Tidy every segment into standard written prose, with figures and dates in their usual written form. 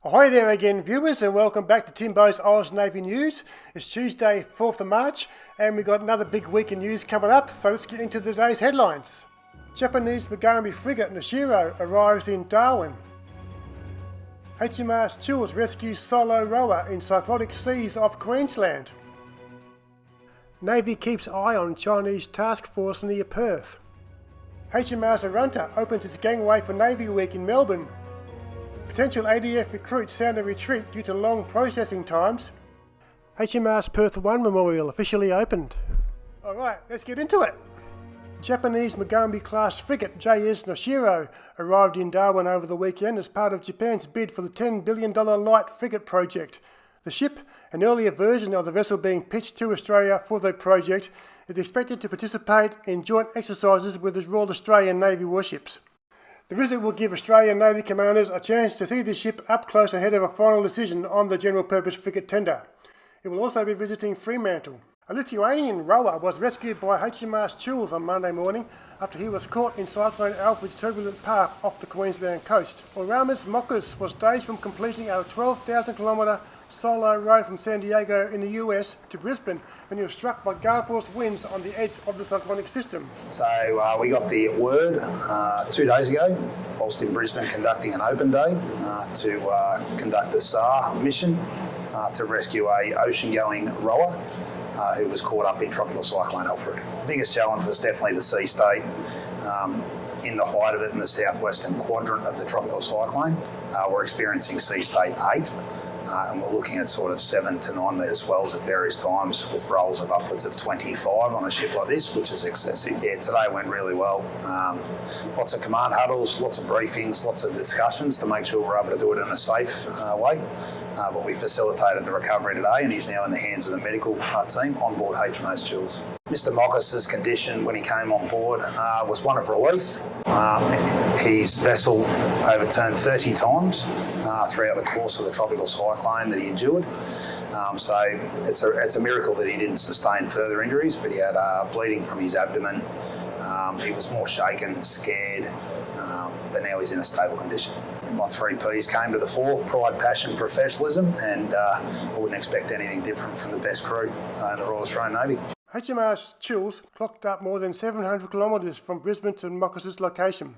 Ahoy there again, viewers, and welcome back to Timbo's Oz Navy News. It's Tuesday, 4th of March, and we've got another big week in news coming up, so let's get into today's headlines. Japanese Mogami frigate Noshiro arrives in Darwin. HMAS Chills rescues solo rower in cyclonic seas off Queensland. Navy keeps eye on Chinese task force near Perth. HMAS Arunta opens its gangway for Navy Week in Melbourne. Potential ADF recruits sound a retreat due to long processing times. HMAS Perth 1 Memorial officially opened. Alright, let's get into it. Japanese Mogami-class frigate JS Noshiro arrived in Darwin over the weekend as part of Japan's bid for the $10 billion light frigate project. The ship, an earlier version of the vessel being pitched to Australia for the project, is expected to participate in joint exercises with the Royal Australian Navy warships. The visit will give Australian Navy commanders a chance to see the ship up close ahead of a final decision on the general purpose frigate tender. It will also be visiting Fremantle. A Lithuanian rower was rescued by HMAS Chills on Monday morning after he was caught in Cyclone Alfred's turbulent path off the Queensland coast. Oramus Moccas was days from completing a 12,000-kilometre solo row from San Diego in the US to Brisbane when he was struck by gale force winds on the edge of the cyclonic system. So we got the word 2 days ago, whilst in Brisbane conducting an open day to conduct the SAR mission to rescue a ocean-going rower who was caught up in Tropical Cyclone Alfred. The biggest challenge was definitely the sea state. In the height of it in the southwestern quadrant of the tropical cyclone, we're experiencing sea state 8. And we're looking at sort of 7 to 9 metre swells at various times with rolls of upwards of 25 on a ship like this, which is excessive. Yeah, today went really well. Lots of command huddles, lots of briefings, lots of discussions to make sure we're able to do it in a safe way. But we facilitated the recovery today and he's now in the hands of the medical team on board HMAS Chills. Mr Moccas' condition when he came on board was one of relief. His vessel overturned 30 times throughout the course of the tropical cyclone that he endured. So it's a miracle that he didn't sustain further injuries, but he had bleeding from his abdomen. He was more shaken, scared, but now he's in a stable condition. My 3 Ps came to the fore: pride, passion, professionalism, and I wouldn't expect anything different from the best crew in the Royal Australian Navy. HMAS Chills clocked up more than 700 kilometres from Brisbane to Moccas' location.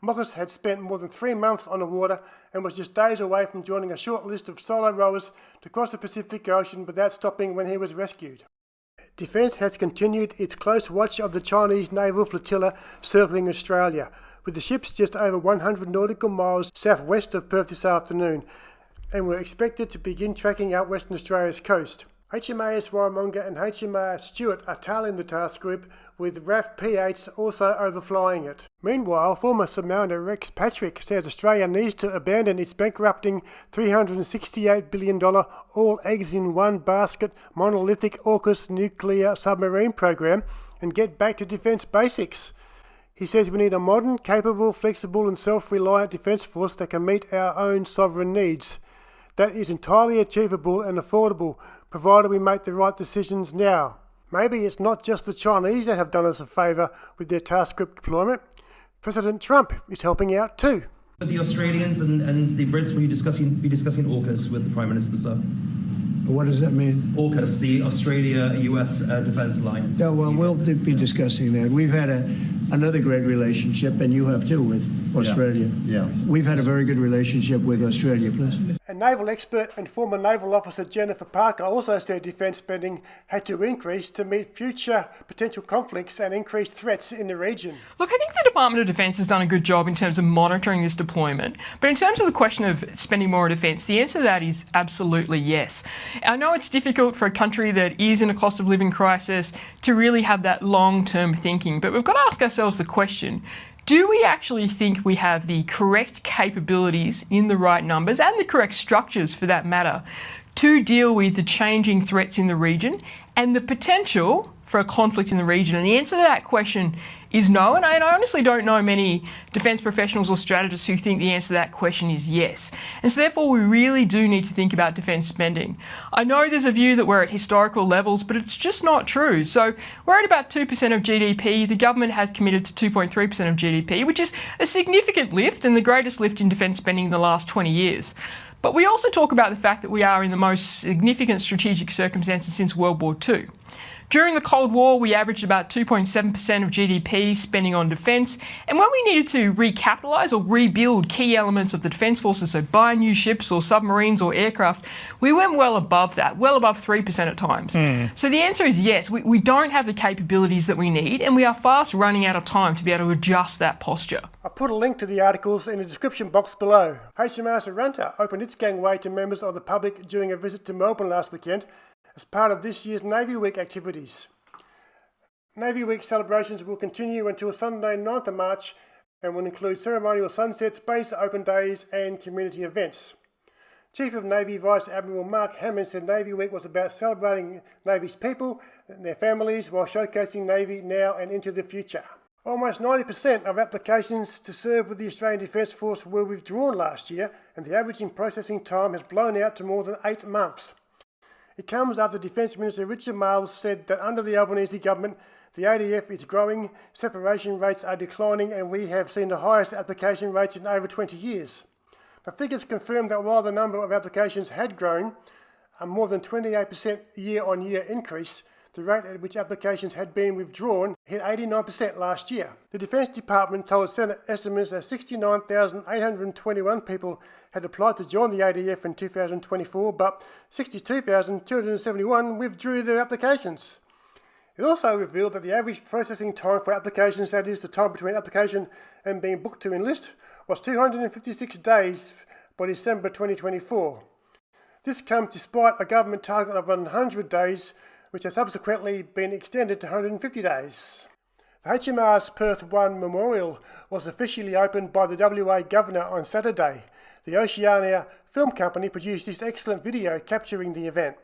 Moccas had spent more than 3 months on the water and was just days away from joining a short list of solo rowers to cross the Pacific Ocean without stopping when he was rescued. Defence has continued its close watch of the Chinese naval flotilla circling Australia, with the ships just over 100 nautical miles southwest of Perth this afternoon, and were expected to begin tracking out Western Australia's coast. HMAS Warramunga and HMAS Stuart are tailing the task group, with RAF P8s also overflying it. Meanwhile, former Submariner Rex Patrick says Australia needs to abandon its bankrupting $368 billion all eggs in one basket monolithic AUKUS nuclear submarine program and get back to defence basics. He says we need a modern, capable, flexible and self-reliant defence force that can meet our own sovereign needs. That is entirely achievable and affordable, provided we make the right decisions now. Maybe it's not just the Chinese that have done us a favour with their task group deployment. President Trump is helping out too. The Australians and the Brits will be discussing AUKUS with the Prime Minister, sir. What does that mean? AUKUS, the Australia-US Defence Alliance. Yeah, well, we'll be discussing that. We've had another great relationship, and you have too, with Australia. Yeah. We've had a very good relationship with Australia, please. A naval expert and former naval officer Jennifer Parker also said defence spending had to increase to meet future potential conflicts and increased threats in the region. Look, I think the Department of Defence has done a good job in terms of monitoring this deployment. But in terms of the question of spending more on defence, the answer to that is absolutely yes. I know it's difficult for a country that is in a cost of living crisis to really have that long-term thinking, but we've got to ask ourselves the question, do we actually think we have the correct capabilities in the right numbers and the correct structures for that matter to deal with the changing threats in the region and the potential for a conflict in the region? And the answer to that question is no, and I honestly don't know many defence professionals or strategists who think the answer to that question is yes. And so therefore we really do need to think about defence spending. I know there's a view that we're at historical levels, but it's just not true. So we're at about 2% of GDP. The government has committed to 2.3% of GDP, which is a significant lift and the greatest lift in defence spending in the last 20 years. But we also talk about the fact that we are in the most significant strategic circumstances since World War II. During the Cold War, we averaged about 2.7% of GDP spending on defence, and when we needed to recapitalise or rebuild key elements of the Defence Forces, so buy new ships or submarines or aircraft, we went well above that, well above 3% at times. So the answer is yes, we don't have the capabilities that we need, and we are fast running out of time to be able to adjust that posture. I put a link to the articles in the description box below. HMAS Arunta opened its gangway to members of the public during a visit to Melbourne last weekend as part of this year's Navy Week activities. Navy Week celebrations will continue until Sunday 9th of March and will include ceremonial sunsets, base open days and community events. Chief of Navy Vice Admiral Mark Hammond said Navy Week was about celebrating Navy's people and their families while showcasing Navy now and into the future. Almost 90% of applications to serve with the Australian Defence Force were withdrawn last year, and the average processing time has blown out to more than 8 months. It comes after Defence Minister Richard Marles said that under the Albanese government, the ADF is growing, separation rates are declining, and we have seen the highest application rates in over 20 years. The figures confirm that while the number of applications had grown, a more than 28% year-on-year increase, the rate at which applications had been withdrawn hit 89% last year. The Defence Department told Senate estimates that 69,821 people had applied to join the ADF in 2024, but 62,271 withdrew their applications. It also revealed that the average processing time for applications, that is the time between application and being booked to enlist, was 256 days by December 2024. This comes despite a government target of 100 days, which has subsequently been extended to 150 days. The HMAS Perth 1 Memorial was officially opened by the WA Governor on Saturday. The Oceania Film Company produced this excellent video capturing the event.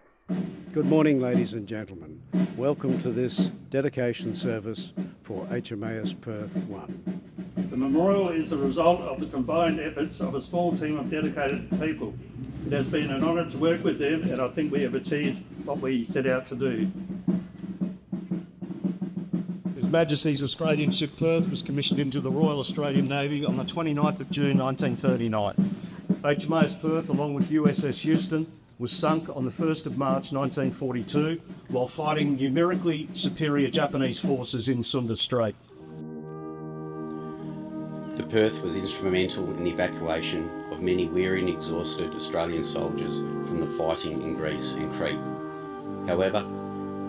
Good morning, ladies and gentlemen. Welcome to this dedication service for HMAS Perth 1. The memorial is the result of the combined efforts of a small team of dedicated people. It has been an honour to work with them, and I think we have achieved what we set out to do. His Majesty's Australian ship Perth was commissioned into the Royal Australian Navy on the 29th of June 1939. HMAS Perth, along with USS Houston, was sunk on the 1st of March 1942 while fighting numerically superior Japanese forces in Sunda Strait. The Perth was instrumental in the evacuation of many weary and exhausted Australian soldiers from the fighting in Greece and Crete. However,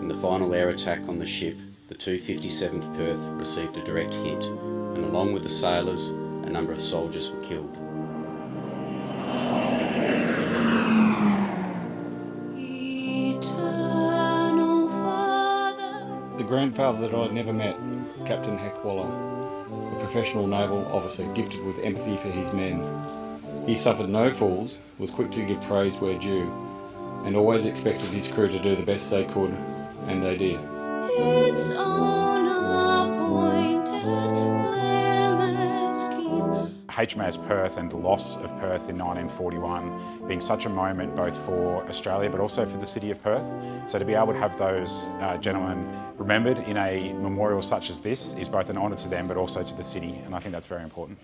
in the final air attack on the ship, the 257th Perth received a direct hit, and along with the sailors, a number of soldiers were killed. The grandfather that I never met, Captain Heckwaller, a professional naval officer gifted with empathy for his men. He suffered no falls, was quick to give praise where due, and always expected his crew to do the best they could, and they did. It's unappointed limits keep. HMAS Perth and the loss of Perth in 1941 being such a moment both for Australia but also for the city of Perth. So to be able to have those gentlemen remembered in a memorial such as this is both an honour to them but also to the city, and I think that's very important.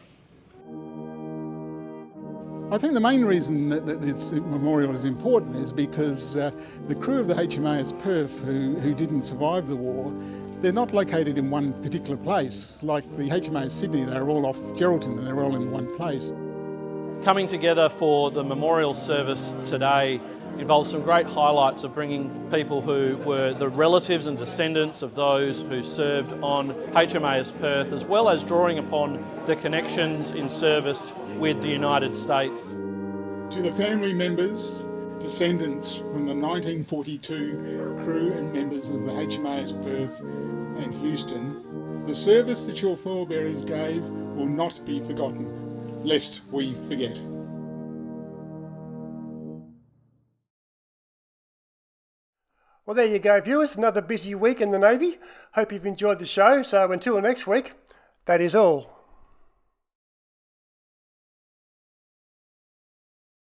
I think the main reason that this memorial is important is because the crew of the HMAS Perth who didn't survive the war, they're not located in one particular place. Like the HMAS Sydney, they're all off Geraldton and they're all in one place. Coming together for the memorial service today involves some great highlights of bringing people who were the relatives and descendants of those who served on HMAS Perth, as well as drawing upon the connections in service with the United States. To the family members, descendants from the 1942 crew and members of the HMAS Perth and Houston, the service that your forebearers gave will not be forgotten, lest we forget. Well, there you go, viewers. Another busy week in the Navy. Hope you've enjoyed the show. So until next week, that is all.